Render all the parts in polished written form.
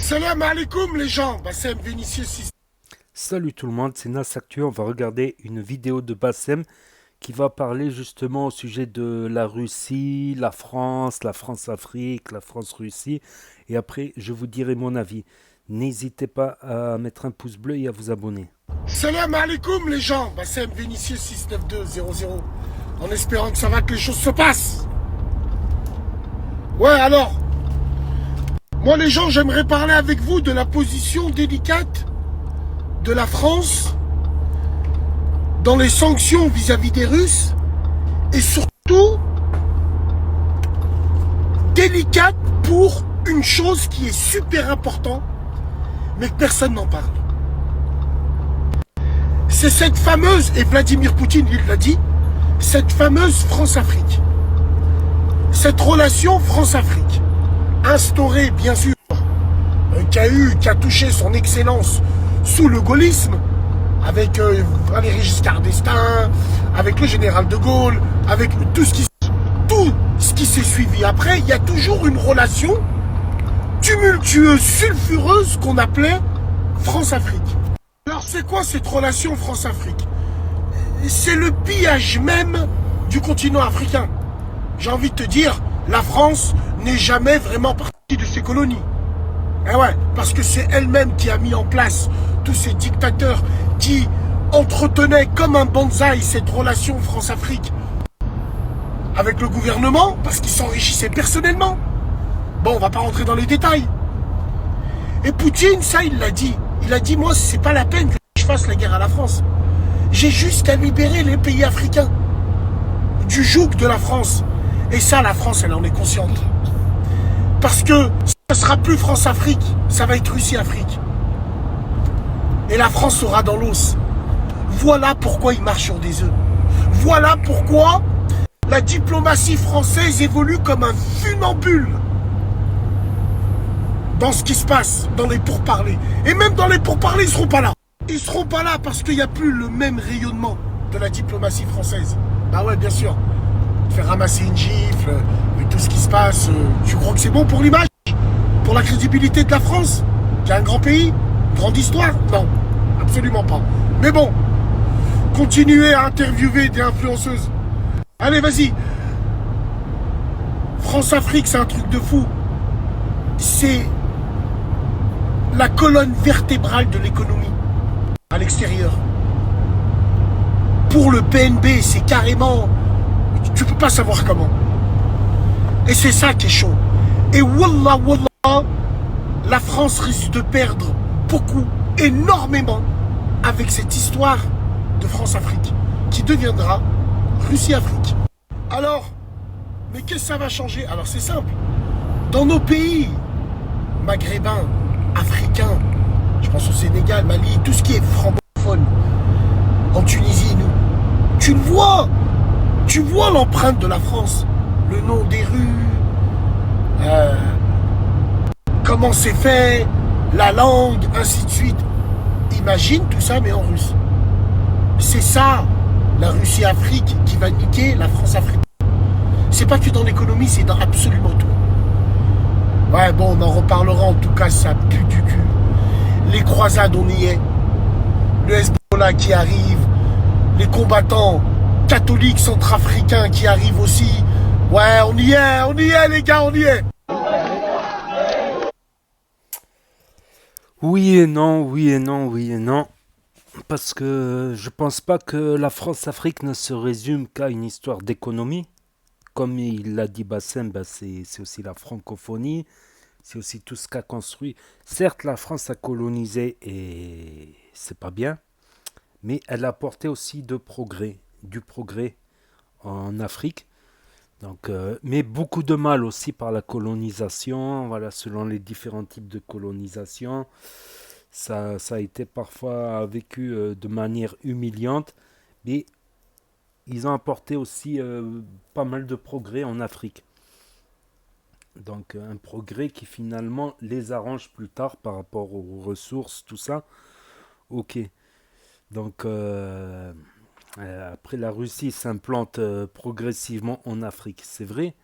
Salam alaikum les gens, Bassem Vinicius. Salut tout le monde, c'est Nas Actu. On va regarder une vidéo de Bassem qui va parler justement au sujet de la Russie, la France-Afrique, la France-Russie. Et après, je vous dirai mon avis. N'hésitez pas à mettre un pouce bleu et à vous abonner. Salam alaikum les gens, Bassem Vinicius 69200. En espérant que ça va, que les choses se passent. Ouais alors, moi les gens, j'aimerais parler avec vous de la position délicate de la France dans les sanctions vis-à-vis des Russes et surtout délicate pour une chose qui est super importante mais que personne n'en parle. C'est cette fameuse, et Vladimir Poutine il l'a dit, cette fameuse France-Afrique. Cette relation France-Afrique, instaurée bien sûr, qui a touché son excellence sous le gaullisme, avec Valéry Giscard d'Estaing, avec le général de Gaulle, avec tout ce qui s'est suivi après, il y a toujours une relation tumultueuse, sulfureuse qu'on appelait France-Afrique. Alors c'est quoi cette relation France-Afrique? C'est le pillage même du continent africain. J'ai envie de te dire, la France n'est jamais vraiment partie de ses colonies. Eh ouais, parce que c'est elle-même qui a mis en place tous ces dictateurs qui entretenaient comme un bonsaï cette relation France-Afrique avec le gouvernement, parce qu'ils s'enrichissaient personnellement. Bon, on va pas rentrer dans les détails. Et Poutine, ça, il l'a dit. Il a dit, moi, c'est pas la peine que je fasse la guerre à la France. J'ai juste à libérer les pays africains du joug de la France. Et ça, la France, elle en est consciente. Parce que ça sera plus France-Afrique, ça va être Russie-Afrique. Et la France sera dans l'os. Voilà pourquoi il marche sur des œufs. Voilà pourquoi la diplomatie française évolue comme un funambule dans ce qui se passe, dans les pourparlers. Et même dans les pourparlers, ils seront pas là. Ils seront pas là parce qu'il n'y a plus le même rayonnement de la diplomatie française. Bah ouais, bien sûr. Faire ramasser une gifle, tout ce qui se passe, tu crois que c'est bon pour l'image? Pour la crédibilité de la France? Qui est un grand pays? Une grande histoire? Non, absolument pas. Mais bon, continuez à interviewer des influenceuses. Allez, vas-y. France-Afrique, c'est un truc de fou. C'est la colonne vertébrale de l'économie à l'extérieur. Pour le PNB, c'est carrément... Tu peux pas savoir comment. Et c'est ça qui est chaud. Et wallah, wallah, la France risque de perdre beaucoup, énormément, avec cette histoire de France-Afrique, qui deviendra Russie-Afrique. Alors, mais qu'est-ce que ça va changer? Alors c'est simple. Dans nos pays maghrébins, africains, je pense au Sénégal, Mali, tout ce qui est francophone, en Tunisie, nous, tu vois l'empreinte de la France, le nom des rues, comment c'est fait, la langue, ainsi de suite. Imagine tout ça, mais en russe. C'est ça, la Russie-Afrique, qui va niquer la France-Afrique. C'est pas que dans l'économie, c'est dans absolument tout. Ouais, bon, on en reparlera, en tout cas, ça pue du cul. Les croisades, on y est. Le Hezbollah qui arrive, les combattants catholiques centrafricains qui arrivent aussi. Ouais, on y est les gars, on y est. Oui et non, oui et non, oui et non. Parce que je pense pas que la France-Afrique ne se résume qu'à une histoire d'économie. Comme il l'a dit Bassem, c'est aussi la francophonie, c'est aussi tout ce qu'a construit. Certes, la France a colonisé et c'est pas bien, mais elle a apporté aussi du progrès en Afrique. Donc, mais beaucoup de mal aussi par la colonisation, voilà, selon les différents types de colonisation. Ça a été parfois vécu de manière humiliante, mais ils ont apporté aussi pas mal de progrès en Afrique. Donc un progrès qui finalement les arrange plus tard par rapport aux ressources, tout ça. Ok. Donc après la Russie s'implante progressivement en Afrique, c'est vrai.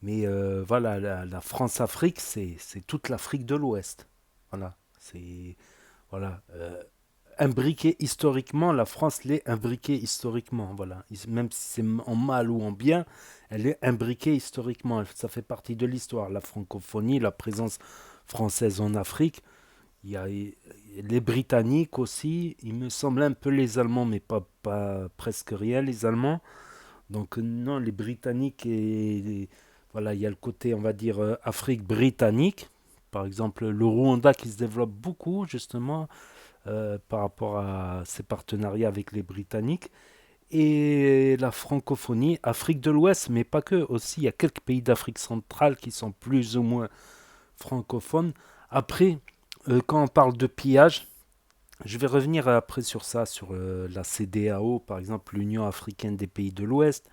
Mais voilà, la France-Afrique, c'est toute l'Afrique de l'Ouest. Voilà, c'est voilà, imbriqué historiquement, la France l'est imbriquée historiquement. Voilà, même si c'est en mal ou en bien, elle est imbriquée historiquement. Ça fait partie de l'histoire. La francophonie, la présence française en Afrique. Il y a les Britanniques aussi. Il me semble un peu les Allemands, mais pas presque rien les Allemands. Donc non, les Britanniques voilà, il y a le côté, on va dire, Afrique britannique. Par exemple, le Rwanda qui se développe beaucoup justement par rapport à ses partenariats avec les Britanniques. Et la francophonie, Afrique de l'Ouest, mais pas que. Aussi, il y a quelques pays d'Afrique centrale qui sont plus ou moins francophones. Après, quand on parle de pillage, je vais revenir après sur ça, sur la CEDEAO, par exemple, l'Union africaine des pays de l'Ouest,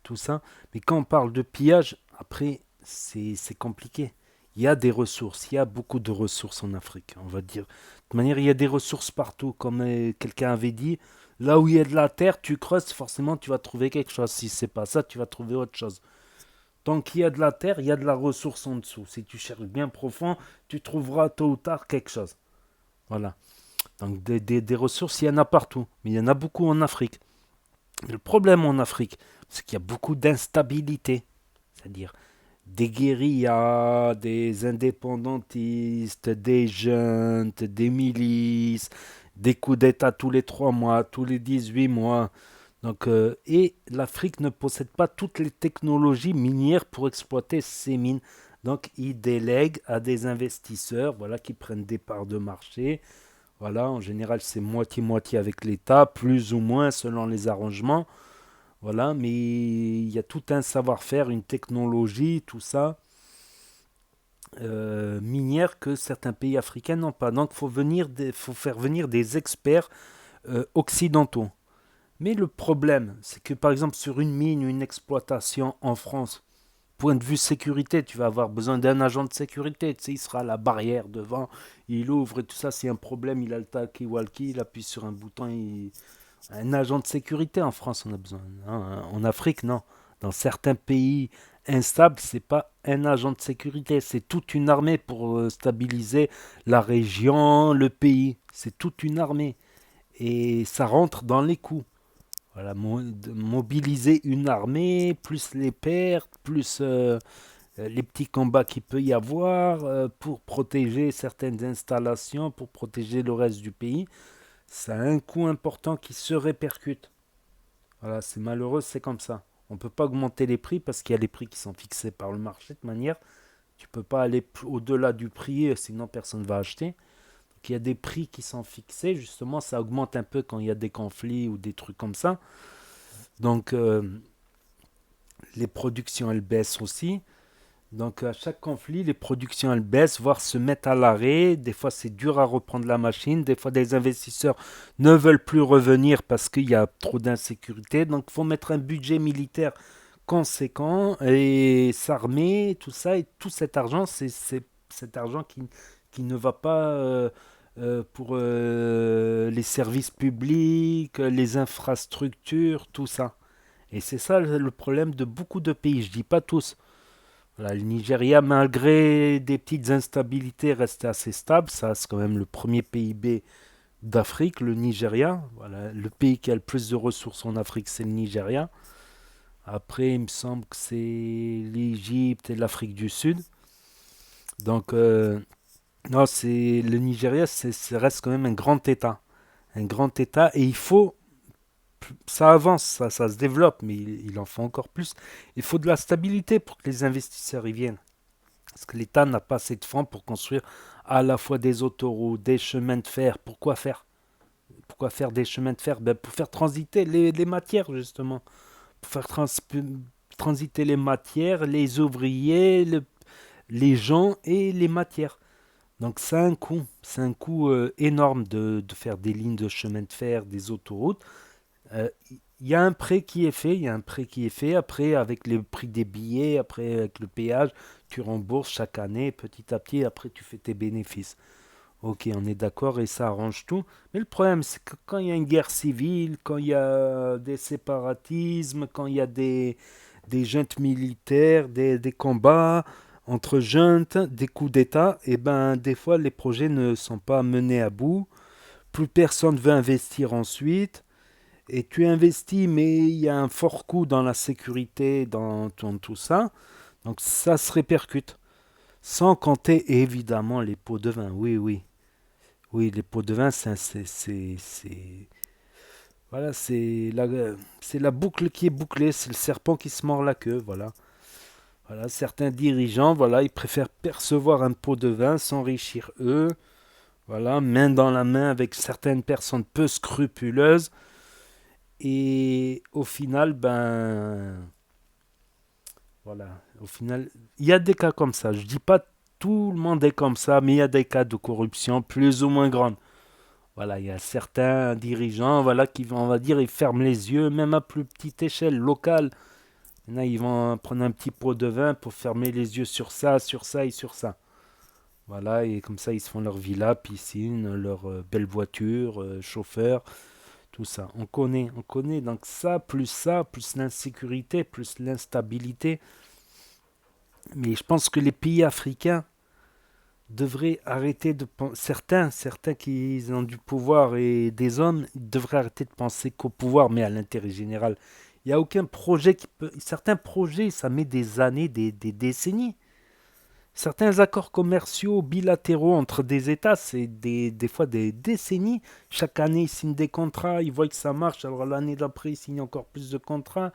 tout ça. Mais quand on parle de pillage, après, c'est compliqué. Il y a des ressources, il y a beaucoup de ressources en Afrique, on va dire. De toute manière, il y a des ressources partout, comme quelqu'un avait dit. Là où il y a de la terre, tu creuses, forcément, tu vas trouver quelque chose. Si c'est pas ça, tu vas trouver autre chose. Tant qu'il y a de la terre, il y a de la ressource en dessous. Si tu cherches bien profond, tu trouveras tôt ou tard quelque chose. Voilà. Donc des ressources, il y en a partout. Mais il y en a beaucoup en Afrique. Le problème en Afrique, c'est qu'il y a beaucoup d'instabilité. C'est-à-dire des guérillas, des indépendantistes, des jeunes, des milices, des coups d'État tous les 3 mois, tous les 18 mois. Donc, et l'Afrique ne possède pas toutes les technologies minières pour exploiter ces mines. Donc, ils délèguent à des investisseurs voilà, qui prennent des parts de marché. Voilà, en général, c'est moitié-moitié avec l'État, plus ou moins selon les arrangements. Voilà, mais il y a tout un savoir-faire, une technologie, tout ça, minière que certains pays africains n'ont pas. Donc, faut faire venir des experts occidentaux. Mais le problème, c'est que par exemple sur une mine, une exploitation en France, point de vue sécurité, tu vas avoir besoin d'un agent de sécurité. Tu sais, il sera à la barrière devant, il ouvre et tout ça. S'il y a un problème, il a le talkie-walkie, il appuie sur un bouton. Un agent de sécurité en France, on a besoin. En Afrique, non. Dans certains pays instables, c'est pas un agent de sécurité, c'est toute une armée pour stabiliser la région, le pays. C'est toute une armée. Et ça rentre dans les coûts. Voilà, mobiliser une armée, plus les pertes, plus les petits combats qu'il peut y avoir pour protéger certaines installations, pour protéger le reste du pays, ça a un coût important qui se répercute. Voilà, c'est malheureux, c'est comme ça. On ne peut pas augmenter les prix parce qu'il y a les prix qui sont fixés par le marché de manière. Tu ne peux pas aller au-delà du prix, sinon personne ne va acheter. Donc il y a des prix qui sont fixés, justement, ça augmente un peu quand il y a des conflits ou des trucs comme ça. Donc les productions elles baissent aussi. Donc à chaque conflit, les productions elles baissent, voire se mettent à l'arrêt. Des fois c'est dur à reprendre la machine. Des fois des investisseurs ne veulent plus revenir parce qu'il y a trop d'insécurité. Donc il faut mettre un budget militaire conséquent et s'armer, tout ça. Et tout cet argent, c'est cet argent qui ne va pas pour les services publics, les infrastructures, tout ça. Et c'est ça le problème de beaucoup de pays, je dis pas tous. Voilà, le Nigeria, malgré des petites instabilités, reste assez stable. Ça, c'est quand même le premier PIB d'Afrique, le Nigeria. Voilà, le pays qui a le plus de ressources en Afrique, c'est le Nigeria. Après, il me semble que c'est l'Égypte et l'Afrique du Sud. Donc, non, c'est le Nigeria, ça reste quand même un grand État. Un grand État, et il faut ça avance, ça se développe, mais il en faut encore plus. Il faut de la stabilité pour que les investisseurs y viennent. Parce que l'État n'a pas assez de fonds pour construire à la fois des autoroutes, des chemins de fer. Pourquoi faire? Pourquoi faire des chemins de fer? Ben, pour faire transiter les matières, justement. Pour faire transiter les matières, les ouvriers, les gens et les matières. Donc c'est un coût. C'est un coût énorme de faire des lignes de chemin de fer, des autoroutes. Il y a un prêt qui est fait, il y a un prêt qui est fait. Après, avec le prix des billets, après avec le péage, tu rembourses chaque année, petit à petit. Après, tu fais tes bénéfices. Ok, on est d'accord et ça arrange tout. Mais le problème, c'est que quand il y a une guerre civile, quand il y a des séparatismes, quand il y a des juntes militaires, des combats, entre juntes, des coups d'État, et ben des fois les projets ne sont pas menés à bout. Plus personne veut investir ensuite. Et tu investis, mais il y a un fort coût dans la sécurité, dans tout ça. Donc ça se répercute. Sans compter évidemment les pots de vin. Oui, oui. Oui, les pots de vin, voilà, c'est la boucle qui est bouclée. C'est le serpent qui se mord la queue. Voilà. Voilà, certains dirigeants, voilà, ils préfèrent percevoir un pot de vin, s'enrichir eux. Voilà, main dans la main avec certaines personnes peu scrupuleuses. Et au final, ben, voilà, au final, il y a des cas comme ça. Je dis pas tout le monde est comme ça, mais il y a des cas de corruption plus ou moins grandes. Voilà, il y a certains dirigeants, voilà, qui vont, on va dire, ils ferment les yeux, même à plus petite échelle locale. Il y en a, ils vont prendre un petit pot de vin pour fermer les yeux sur ça et sur ça. Voilà, et comme ça, ils se font leur villa, piscine, leur belle voiture, chauffeur, tout ça. On connaît. Donc ça, plus l'insécurité, plus l'instabilité. Mais je pense que les pays africains devraient arrêter de penser. Certains qui ont du pouvoir et des hommes, devraient arrêter de penser qu'au pouvoir, mais à l'intérêt général. Il n'y a aucun projet qui peut. Certains projets, ça met des années, des décennies. Certains accords commerciaux bilatéraux entre des États, c'est des fois des décennies. Chaque année, ils signent des contrats, ils voient que ça marche, alors l'année d'après, ils signent encore plus de contrats.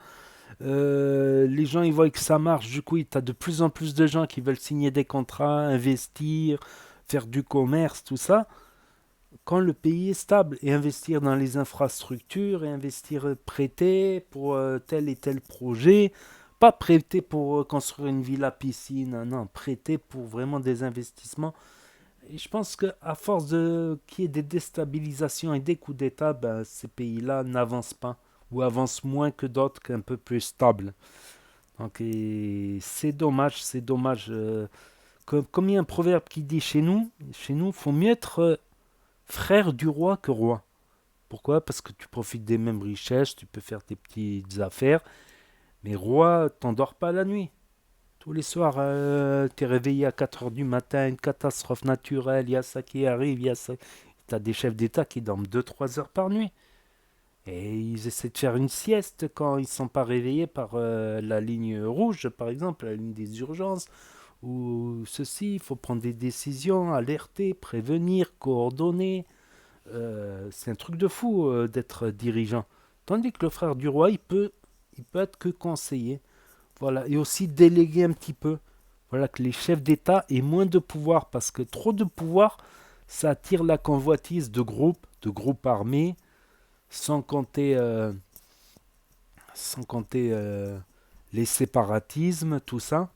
Les gens, ils voient que ça marche, du coup, tu as de plus en plus de gens qui veulent signer des contrats, investir, faire du commerce, tout ça. Quand le pays est stable, et investir dans les infrastructures, et investir, prêter pour tel et tel projet, pas prêter pour construire une villa piscine, non, non, prêter pour vraiment des investissements. Et je pense qu'à force de qu'il y ait des déstabilisations et des coups d'État, ben, ces pays-là n'avancent pas, ou avancent moins que d'autres, qu'un peu plus stables. Donc, et c'est dommage, c'est dommage. Comme il y a un proverbe qui dit chez nous, faut mieux être frère du roi que roi. Pourquoi? Parce que tu profites des mêmes richesses, tu peux faire tes petites affaires, mais roi, t'endors pas la nuit. Tous les soirs, t'es réveillé à 4 heures du matin, une catastrophe naturelle, il y a ça qui arrive, il y a ça. T'as des chefs d'État qui dorment 2 3 heures par nuit. Et ils essaient de faire une sieste quand ils ne sont pas réveillés par la ligne rouge, par exemple, la ligne des urgences, ou ceci, il faut prendre des décisions, alerter, prévenir, coordonner. C'est un truc de fou d'être dirigeant. Tandis que le frère du roi, il peut être que conseiller. Voilà, et aussi déléguer un petit peu. Voilà, que les chefs d'État aient moins de pouvoir, parce que trop de pouvoir, ça attire la convoitise de groupes armés, sans compter, sans compter les séparatismes, tout ça.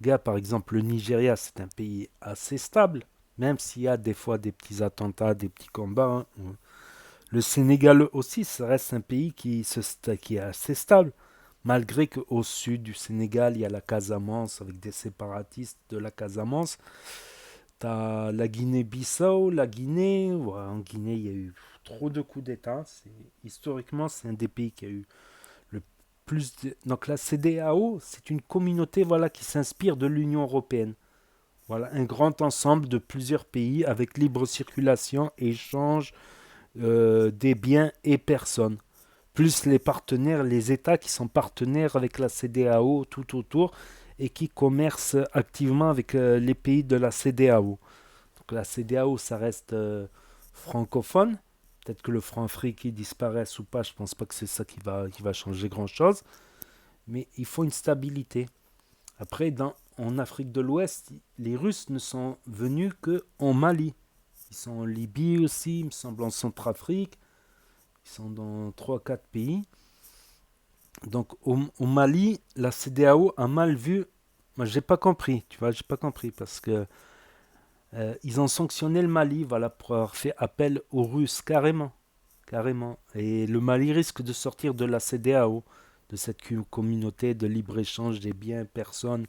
Regarde, par exemple, le Nigeria, c'est un pays assez stable, même s'il y a des fois des petits attentats, des petits combats, hein. Le Sénégal aussi, ça reste un pays qui est assez stable. Malgré qu'au sud du Sénégal, il y a la Casamance avec des séparatistes de la Casamance. T'as la Guinée-Bissau, la Guinée. Ouais, en Guinée, il y a eu trop de coups d'État. Historiquement, c'est un des pays qui a eu le plus de... Donc la CEDEAO, c'est une communauté, voilà, qui s'inspire de l'Union européenne. Voilà, un grand ensemble de plusieurs pays avec libre circulation, échange des biens et personnes. Plus les partenaires, les États qui sont partenaires avec la CEDEAO tout autour et qui commercent activement avec les pays de la CEDEAO. Donc la CEDEAO, ça reste francophone. Peut-être que le franc africain disparaisse ou pas, je ne pense pas que c'est ça qui va changer grand-chose. Mais il faut une stabilité. Après, en Afrique de l'Ouest, les Russes ne sont venus qu'en Mali. Ils sont en Libye aussi, il me semble en Centrafrique. Ils sont dans trois quatre pays. Donc au Mali, la CEDEAO a mal vu. Moi, j'ai pas compris, tu vois, j'ai pas compris parce que ils ont sanctionné le Mali, voilà, pour avoir fait appel aux Russes, carrément, carrément. Et le Mali risque de sortir de la CEDEAO, de cette communauté de libre-échange des biens, personnes,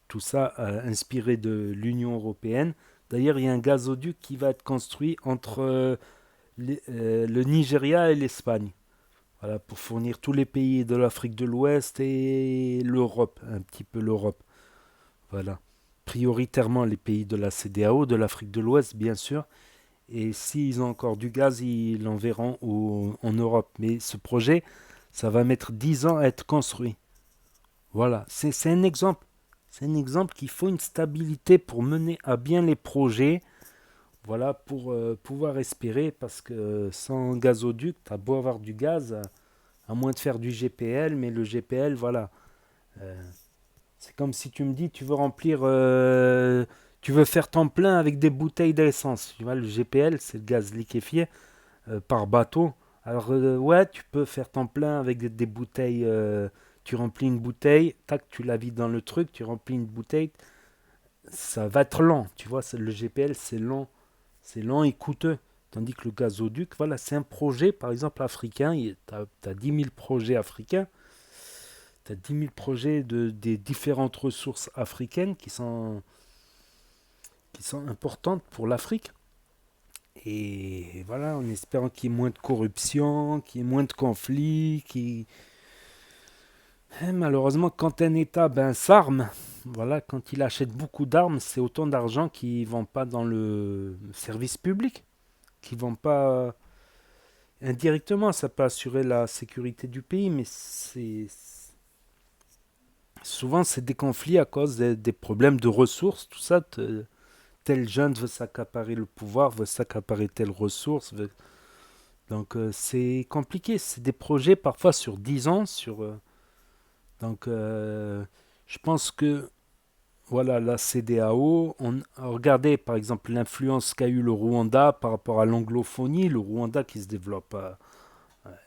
tout ça inspiré de l'Union européenne. D'ailleurs, il y a un gazoduc qui va être construit entre le Nigeria et l'Espagne. Voilà, pour fournir tous les pays de l'Afrique de l'Ouest et l'Europe, un petit peu l'Europe. Voilà. prioritairement les pays de la CEDEAO, de l'Afrique de l'Ouest, bien sûr. Et s'ils ont encore du gaz, ils l'enverront en Europe. Mais ce projet, ça va mettre 10 ans à être construit. Voilà, c'est un exemple. C'est un exemple qu'il faut une stabilité pour mener à bien les projets. Voilà, pour pouvoir espérer, parce que sans gazoduc, tu as beau avoir du gaz, à moins de faire du GPL, mais le GPL, voilà. euh, c'est comme si tu me dis, tu veux remplir, tu veux faire ton plein avec des bouteilles d'essence. Tu vois, le GPL, c'est le gaz liquéfié par bateau. Alors, ouais, tu peux faire ton plein avec des bouteilles. Tu remplis une bouteille, tac, tu la vides dans le truc, tu remplis une bouteille. Ça va être lent, tu vois. Le GPL, c'est lent et coûteux. Tandis que le gazoduc, voilà, c'est un projet, par exemple, africain. Tu as 10 000 projets africains. Tu as 10 000 projets des différentes ressources africaines qui sont importantes pour l'Afrique. Et voilà, en espérant qu'il y ait moins de corruption, qu'il y ait moins de conflits. Malheureusement, quand un État s'arme, voilà, quand il achète beaucoup d'armes, c'est autant d'argent qui ne vont pas dans le service public, qui ne vont pas indirectement. Ça peut assurer la sécurité du pays, mais souvent c'est des conflits à cause des problèmes de ressources, tout ça. Tel jeune veut s'accaparer le pouvoir, veut s'accaparer telle ressource. Donc c'est compliqué. C'est des projets parfois sur 10 ans. Donc je pense que voilà, la CEDEAO, regardez par exemple l'influence qu'a eu le Rwanda par rapport à l'anglophonie. Le Rwanda qui se développe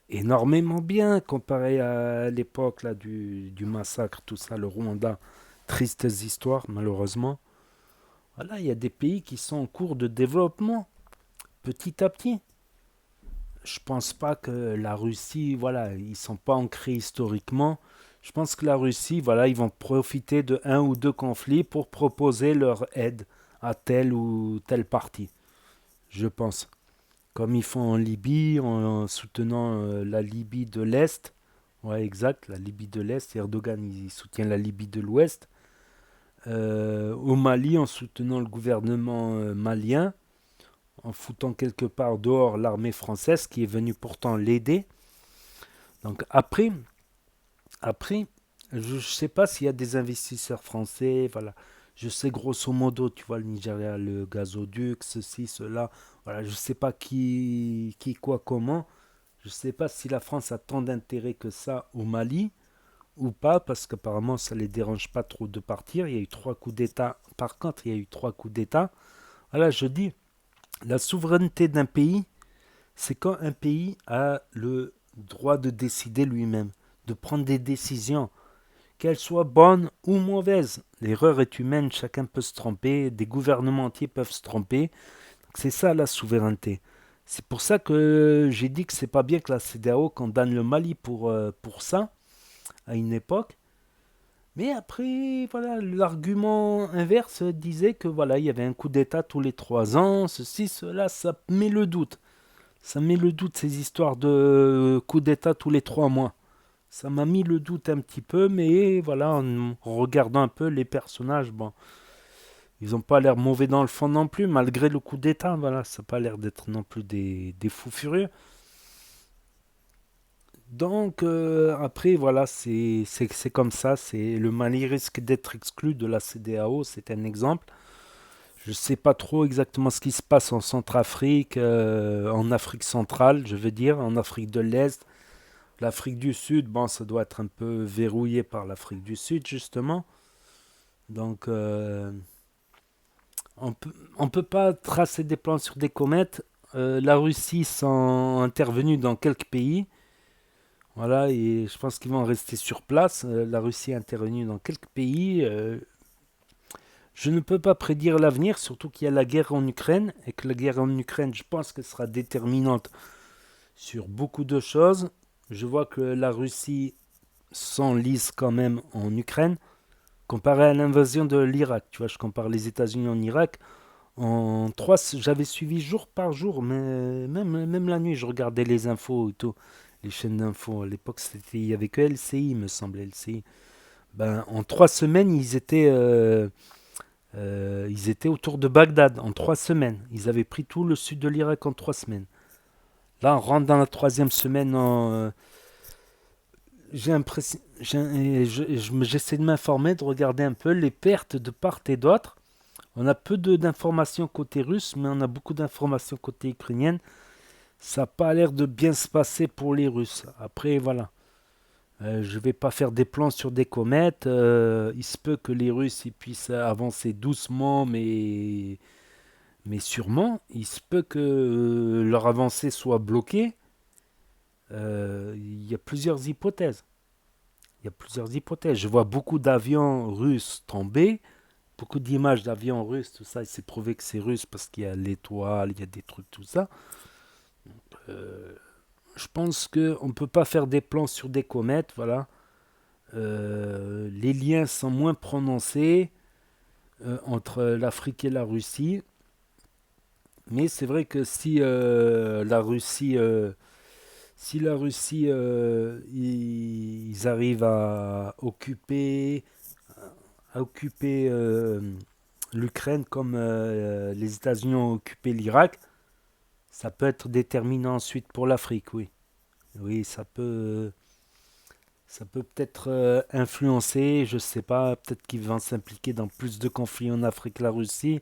énormément bien comparé à l'époque là, du massacre, tout ça, le Rwanda. Tristes histoires malheureusement. Voilà, il y a des pays qui sont en cours de développement, petit à petit. Je pense pas que la Russie, voilà, ils sont pas ancrés historiquement. Je pense que la Russie, voilà, ils vont profiter de un ou deux conflits pour proposer leur aide à tel ou tel parti. Je pense. Comme ils font en Libye, en soutenant la Libye de l'Est. Ouais, exact, la Libye de l'Est. Erdogan, il soutient la Libye de l'Ouest. Au Mali, en soutenant le gouvernement malien, en foutant quelque part dehors l'armée française qui est venue pourtant l'aider. Donc après, je ne sais pas s'il y a des investisseurs français, voilà. Je sais grosso modo, tu vois, le Nigeria, le gazoduc, ceci, cela. Voilà, je ne sais pas qui, quoi, comment. Je ne sais pas si la France a tant d'intérêt que ça au Mali ou pas, parce qu'apparemment ça ne les dérange pas trop de partir. Il y a eu 3 coups d'État. Par contre, il y a eu 3 coups d'État. Voilà, je dis, la souveraineté d'un pays, c'est quand un pays a le droit de décider lui-même, de prendre des décisions, qu'elles soient bonnes ou mauvaises. L'erreur est humaine, chacun peut se tromper, des gouvernements entiers peuvent se tromper. C'est ça la souveraineté. C'est pour ça que j'ai dit que c'est pas bien que la CEDEAO condamne le Mali pour ça, à une époque. Mais après, voilà, l'argument inverse disait que voilà, il y avait un coup d'État tous les 3 ans, ceci, cela, ça met le doute. Ça met le doute, ces histoires de coup d'État tous les 3 mois. Ça m'a mis le doute un petit peu, mais voilà, en regardant un peu les personnages, bon, ils n'ont pas l'air mauvais dans le fond non plus, malgré le coup d'État, voilà, ça n'a pas l'air d'être non plus des fous furieux. Donc après, voilà, c'est comme ça, le Mali risque d'être exclu de la CEDEAO, c'est un exemple. Je ne sais pas trop exactement ce qui se passe en Centrafrique, en Afrique centrale, je veux dire, en Afrique de l'Est. L'Afrique du Sud, bon, ça doit être un peu verrouillé par l'Afrique du Sud, justement. Donc, on peut pas tracer des plans sur des comètes. La Russie sont intervenus dans quelques pays. Voilà, et je pense qu'ils vont rester sur place. La Russie est intervenue dans quelques pays. Je ne peux pas prédire l'avenir, surtout qu'il y a la guerre en Ukraine, et que la guerre en Ukraine, je pense qu'elle sera déterminante sur beaucoup de choses. Je vois que la Russie s'enlise quand même en Ukraine, comparé à l'invasion de l'Irak. Tu vois, je compare les États-Unis en Irak. J'avais suivi jour par jour, mais même la nuit, je regardais les infos et tout, les chaînes d'infos. À l'époque, il y avait que LCI, me semble, LCI. Ben, en 3 semaines, ils étaient Ils étaient autour de Bagdad en 3 semaines. Ils avaient pris tout le sud de l'Irak en 3 semaines. Là, on rentre dans la troisième semaine. J'ai l'impression, j'essaie de m'informer, de regarder un peu les pertes de part et d'autre. On a peu d'informations côté russe, mais on a beaucoup d'informations côté ukrainienne. Ça n'a pas l'air de bien se passer pour les Russes. Après, voilà. Je vais pas faire des plans sur des comètes. Il se peut que les Russes ils puissent avancer doucement, mais sûrement. Il se peut que leur avancée soit bloquée. Il y a plusieurs hypothèses. Il y a plusieurs hypothèses. Je vois beaucoup d'avions russes tomber, beaucoup d'images d'avions russes, tout ça. Il s'est prouvé que c'est russe parce qu'il y a l'étoile, il y a des trucs, tout ça. Euh, je pense qu'on ne peut pas faire des plans sur des comètes, voilà. Les liens sont moins prononcés entre l'Afrique et la Russie. Mais c'est vrai que si la Russie, ils arrivent à occuper l'Ukraine comme les États-Unis ont occupé l'Irak, ça peut être déterminant ensuite pour l'Afrique, oui. Oui, ça peut peut-être influencer, je sais pas, peut-être qu'ils vont s'impliquer dans plus de conflits en Afrique, la Russie,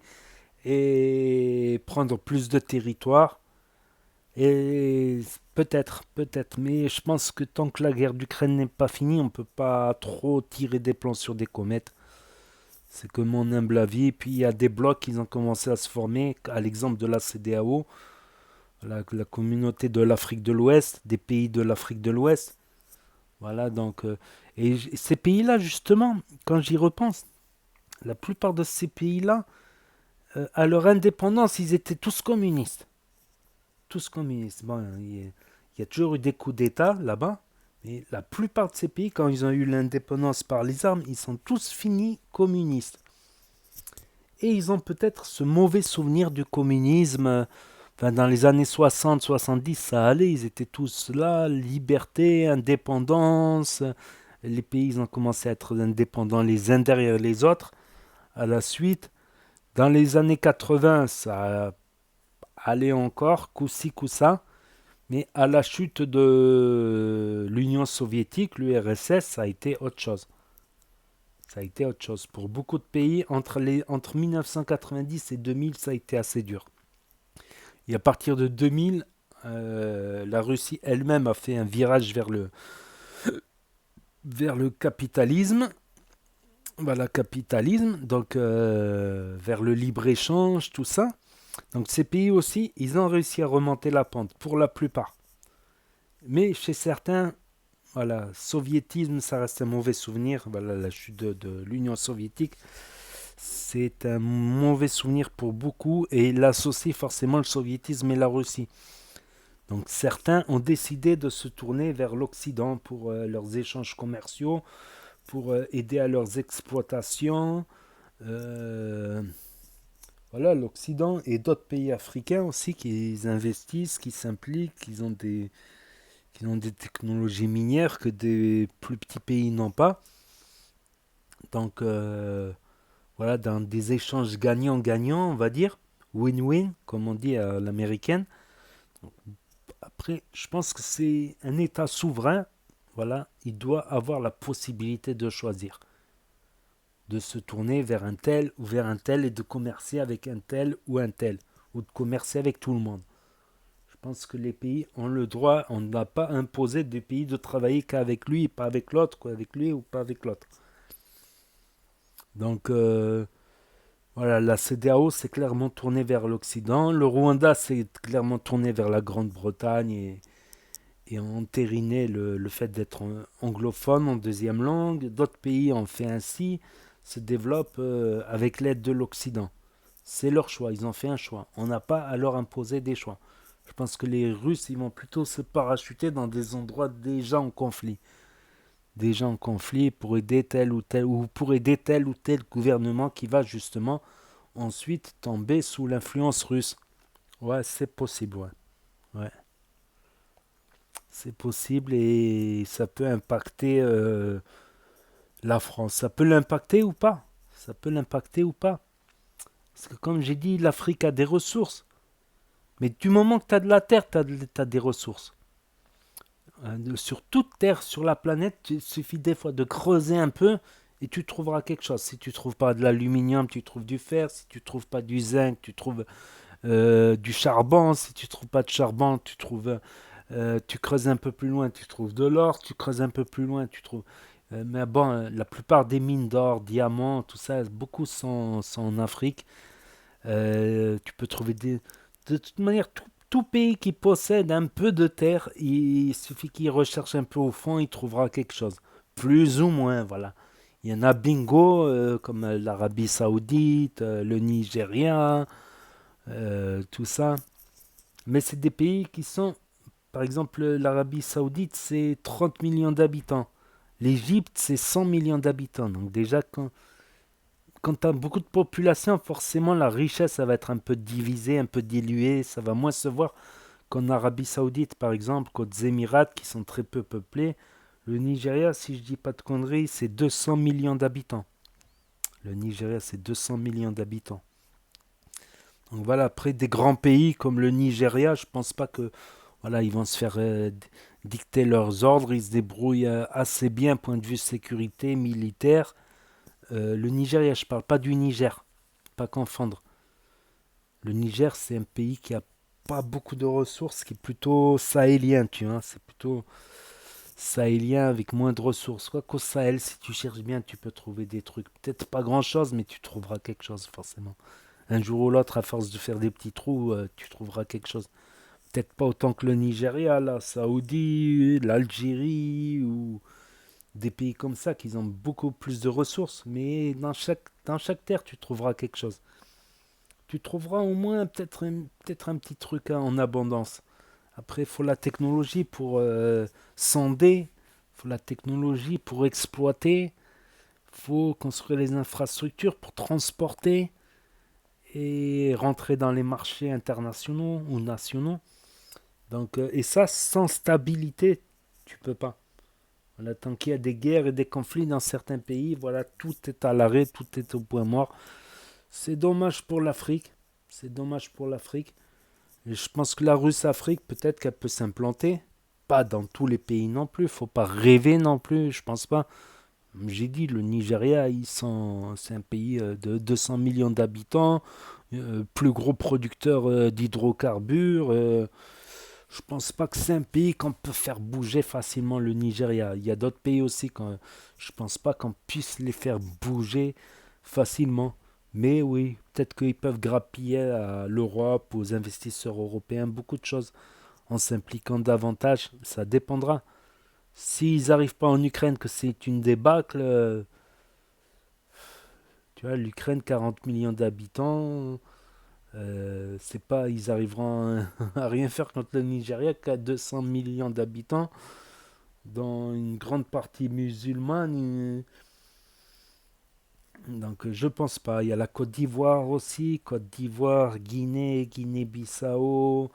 et prendre plus de territoire. Et peut-être, mais je pense que tant que la guerre d'Ukraine n'est pas finie, on ne peut pas trop tirer des plans sur des comètes. C'est que mon humble avis. Et puis il y a des blocs qui ont commencé à se former, à l'exemple de la CEDEAO, la communauté de l'Afrique de l'Ouest, des pays de l'Afrique de l'Ouest. Voilà, donc. Et ces pays-là, justement, quand j'y repense, la plupart de ces pays-là, à leur indépendance, ils étaient tous communistes. Tous communistes. Bon, il y a toujours eu des coups d'État là-bas, mais la plupart de ces pays, quand ils ont eu l'indépendance par les armes, ils sont tous finis communistes. Et ils ont peut-être ce mauvais souvenir du communisme. Enfin, dans les années 60-70, ça allait, ils étaient tous là, liberté, indépendance. Les pays, ils ont commencé à être indépendants les uns derrière les autres. À la suite, dans les années 80, ça allait encore, coup-ci, coup-ça. Mais à la chute de l'Union soviétique, l'URSS, ça a été autre chose. Ça a été autre chose. Pour beaucoup de pays, entre 1990 et 2000, ça a été assez dur. Et à partir de 2000, la Russie elle-même a fait un virage vers le capitalisme. Voilà, capitalisme, donc vers le libre-échange, tout ça. Donc ces pays aussi, ils ont réussi à remonter la pente, pour la plupart. Mais chez certains, voilà, soviétisme, ça reste un mauvais souvenir. Voilà, la chute de l'Union soviétique, c'est un mauvais souvenir pour beaucoup et il associe forcément le soviétisme et la Russie. Donc certains ont décidé de se tourner vers l'Occident pour leurs échanges commerciaux, pour aider à leurs exploitations. Euh, voilà, l'Occident et d'autres pays africains aussi qui investissent, qui s'impliquent, qui ont des technologies minières que des plus petits pays n'ont pas. Donc voilà, dans des échanges gagnant-gagnant, on va dire, win-win, comme on dit à l'américaine. Après, je pense que c'est un État souverain, voilà, il doit avoir la possibilité de choisir, de se tourner vers un tel ou vers un tel et de commercer avec un tel, ou de commercer avec tout le monde. Je pense que les pays ont le droit, on n'a pas imposé des pays de travailler qu'avec lui et pas avec l'autre, quoi, avec lui ou pas avec l'autre. Donc voilà, la CEDEAO s'est clairement tournée vers l'Occident, le Rwanda s'est clairement tourné vers la Grande-Bretagne et a entériné le fait d'être anglophone en deuxième langue. D'autres pays ont fait ainsi, se développent avec l'aide de l'Occident. C'est leur choix, ils ont fait un choix. On n'a pas à leur imposer des choix. Je pense que les Russes, ils vont plutôt se parachuter dans des endroits déjà en conflit. Déjà en conflit pour aider tel ou tel, ou pour aider tel ou tel gouvernement qui va justement ensuite tomber sous l'influence russe. Ouais, c'est possible, ouais. Ouais, c'est possible et ça peut impacter la France. Ça peut l'impacter ou pas. Ça peut l'impacter ou pas. Parce que comme j'ai dit, l'Afrique a des ressources. Mais du moment que tu as de la terre, tu as des ressources. Sur toute terre, sur la planète, il suffit des fois de creuser un peu et tu trouveras quelque chose. Si tu trouves pas de l'aluminium, tu trouves du fer. Si tu trouves pas du zinc, tu trouves du charbon. Si tu trouves pas de charbon, tu creuses un peu plus loin, tu trouves de l'or. Tu creuses un peu plus loin, tu trouves. Mais bon, la plupart des mines d'or, diamants, tout ça, beaucoup sont en Afrique. Tu peux trouver des. De toute manière, tout pays qui possède un peu de terre, il suffit qu'il recherche un peu au fond, il trouvera quelque chose. Plus ou moins, voilà. Il y en a bingo, comme l'Arabie Saoudite, le Nigeria, tout ça. Mais c'est des pays qui sont. Par exemple, l'Arabie Saoudite, c'est 30 millions d'habitants. L'Égypte, c'est 100 millions d'habitants. Donc, déjà, quand tu as beaucoup de population, forcément la richesse ça va être un peu divisée, un peu diluée, ça va moins se voir qu'en Arabie Saoudite par exemple, qu'aux Émirats qui sont très peu peuplés. Le Nigeria, si je dis pas de conneries, c'est 200 millions d'habitants. Le Nigeria, c'est 200 millions d'habitants. Donc voilà, après des grands pays comme le Nigeria, je pense pas que voilà, ils vont se faire dicter leurs ordres, ils se débrouillent assez bien point de vue sécurité militaire. Le Nigeria, je parle pas du Niger, pas confondre. Le Niger, c'est un pays qui a pas beaucoup de ressources, qui est plutôt sahélien, tu vois. C'est plutôt sahélien avec moins de ressources. Quoi qu'au Sahel, si tu cherches bien, tu peux trouver des trucs. Peut-être pas grand-chose, mais tu trouveras quelque chose, forcément. Un jour ou l'autre, à force de faire des petits trous, tu trouveras quelque chose. Peut-être pas autant que le Nigeria, la Saoudie, l'Algérie, ou des pays comme ça, qui ont beaucoup plus de ressources. Mais dans chaque terre, tu trouveras quelque chose. Tu trouveras au moins peut-être un petit truc en abondance. Après, il faut la technologie pour sonder, il faut la technologie pour exploiter, il faut construire les infrastructures pour transporter et rentrer dans les marchés internationaux ou nationaux. Donc, et ça, sans stabilité, tu peux pas. Voilà, tant qu'il y a des guerres et des conflits dans certains pays, voilà, tout est à l'arrêt, tout est au point mort. C'est dommage pour l'Afrique. C'est dommage pour l'Afrique. Et je pense que la Russe-Afrique, peut-être qu'elle peut s'implanter. Pas dans tous les pays non plus. Faut pas rêver non plus. Je pense pas. J'ai dit, le Nigeria, c'est un pays de 200 millions d'habitants. Plus gros producteur d'hydrocarbures. Je pense pas que c'est un pays qu'on peut faire bouger facilement le Nigeria. Il y a d'autres pays aussi. Je pense pas qu'on puisse les faire bouger facilement. Mais oui, peut-être qu'ils peuvent grappiller à l'Europe, aux investisseurs européens, beaucoup de choses en s'impliquant davantage. Ça dépendra. S'ils n'arrivent pas en Ukraine, que c'est une débâcle, tu vois, l'Ukraine, 40 millions d'habitants, c'est pas, ils arriveront à rien faire contre le Nigeria, qui a 200 millions d'habitants, dans une grande partie musulmane. Donc je pense pas. Il y a la Côte d'Ivoire aussi, Côte d'Ivoire, Guinée, Guinée-Bissau,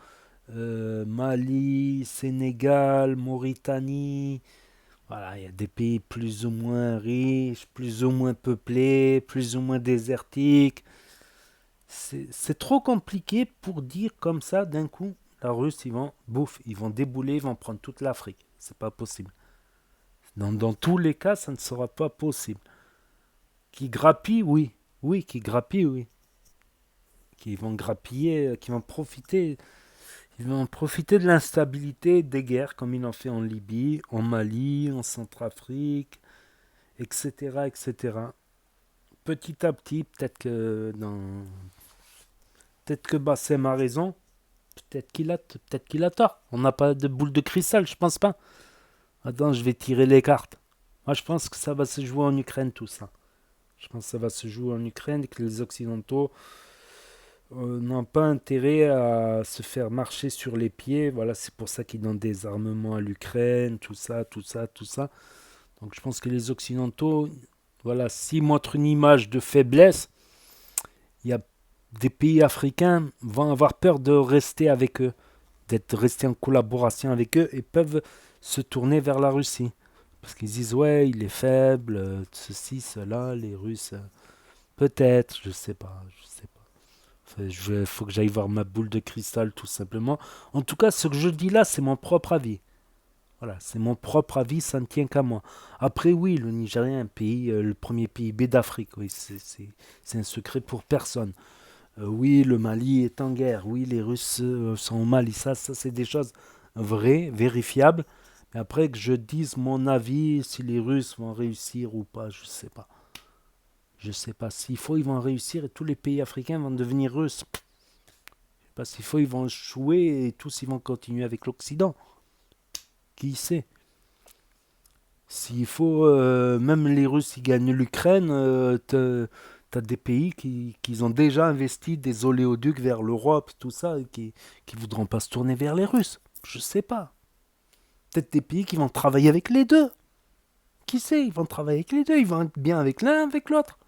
Mali, Sénégal, Mauritanie. Voilà, il y a des pays plus ou moins riches, plus ou moins peuplés, plus ou moins désertiques. C'est trop compliqué pour dire comme ça d'un coup, la Russie, ils vont débouler, ils vont prendre toute l'Afrique. C'est pas possible. Dans tous les cas, ça ne sera pas possible. Qui grappillent, oui. Oui, qui grappillent, oui. Qui vont grappiller, qui vont profiter. Ils vont profiter de l'instabilité des guerres, comme ils l'ont fait en Libye, en Mali, en Centrafrique, etc., etc. Petit à petit, peut-être que Bassem a raison, peut-être qu'il a tort. On n'a pas de boule de cristal, je pense pas. Attends, je vais tirer les cartes. Moi, je pense que ça va se jouer en Ukraine, tout ça. Je pense que ça va se jouer en Ukraine et que les Occidentaux n'ont pas intérêt à se faire marcher sur les pieds. Voilà, c'est pour ça qu'ils donnent des armements à l'Ukraine, tout ça, tout ça, tout ça. Donc je pense que les Occidentaux, voilà, s'ils montrent une image de faiblesse, il y a des pays africains vont avoir peur de rester avec eux, d'être restés en collaboration avec eux et peuvent se tourner vers la Russie. Parce qu'ils disent, ouais, il est faible, ceci, cela, les Russes, peut-être, je sais pas, je sais pas. Faut que j'aille voir ma boule de cristal, tout simplement. En tout cas, ce que je dis là, c'est mon propre avis. Voilà, c'est mon propre avis, ça ne tient qu'à moi. Après, oui, le Nigeria est un pays, le premier PIB d'Afrique. Oui, c'est un secret pour personne. Oui, le Mali est en guerre. Oui, les Russes sont au Mali. Ça c'est des choses vraies, vérifiables. Mais après que je dise mon avis, si les Russes vont réussir ou pas, je sais pas. Je sais pas. S'il faut, ils vont réussir et tous les pays africains vont devenir russes. Je sais pas s'il faut, ils vont échouer et tous ils vont continuer avec l'Occident. Qui sait? S'il faut, même les Russes, ils gagnent l'Ukraine, t'as des pays qui ont déjà investi des oléoducs vers l'Europe, tout ça, et qui voudront pas se tourner vers les Russes. Je sais pas. Peut-être des pays qui vont travailler avec les deux. Qui sait? Ils vont travailler avec les deux. Ils vont être bien avec l'un, avec l'autre.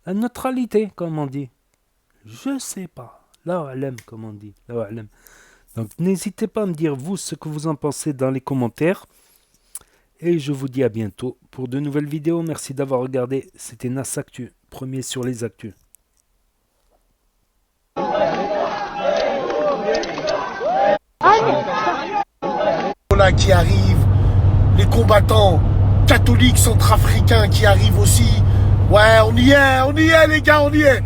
La neutralité, comme on dit. Je sais pas. Là, alam, comme on dit. Là, alam. Donc, n'hésitez pas à me dire, vous, ce que vous en pensez dans les commentaires. Et je vous dis à bientôt pour de nouvelles vidéos. Merci d'avoir regardé. C'était Nas Actu, premier sur les actus. Là qui arrive, les combattants catholiques centrafricains qui arrivent aussi. Ouais, on y est les gars, on y est.